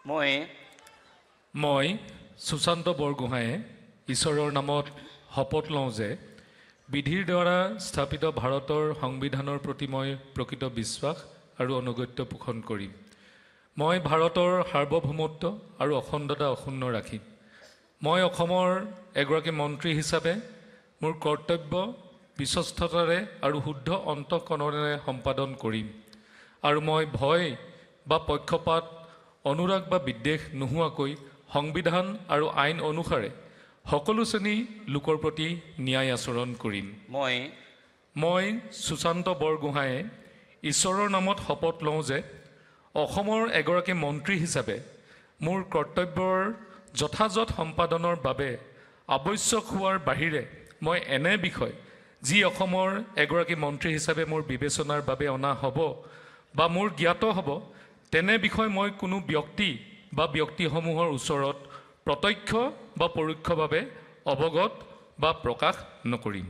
মই সুশান্ত বৰগোহাঁয়ে ঈশ্বৰৰ নামত শপত লওঁ যে বিধিৰ দ্বাৰা স্থাপিত ভাৰতৰ সংবিধানৰ প্ৰতি মই প্ৰকৃত বিশ্বাস আৰু অনুগত্য পোষণ কৰিম। মই ভাৰতৰ সাৰ্বভৌমত্ব আৰু অখণ্ডতা অক্ষুণ্ণ ৰাখিম। মই অসমৰ এগৰাকী মন্ত্ৰী হিচাপে মোৰ কৰ্তব্য বিশ্বস্ততাৰে আৰু শুদ্ধ অন্তঃকৰণেৰে সম্পাদন কৰিম আৰু মই ভয় বা পক্ষপাত অনুৰাগ বা বিদ্বেষ নোহোৱাকৈ সংবিধান আৰু আইন অনুসাৰে সকলো শ্ৰেণী লোকৰ প্ৰতি ন্যায় আচৰণ কৰিম। মই সুশান্ত বৰগোহাঁয়ে ঈশ্বৰৰ নামত শপত লওঁ যে অসমৰ এগৰাকী মন্ত্ৰী হিচাপে মোৰ কৰ্তব্যৰ যথাযথ সম্পাদনৰ বাবে আৱশ্যক হোৱাৰ বাহিৰে মই এনে বিষয় যি অসমৰ এগৰাকী মন্ত্ৰী হিচাপে মোৰ বিবেচনাৰ বাবে অনা হ'ব বা মোৰ জ্ঞাত হ'ব তেনে বিষয় মই কোনো ব্যক্তি বা ব্যক্তিসমূহৰ ওচৰত প্ৰত্যক্ষ বা পৰোক্ষভাৱে অৱগত বা প্ৰকাশ নকৰিম।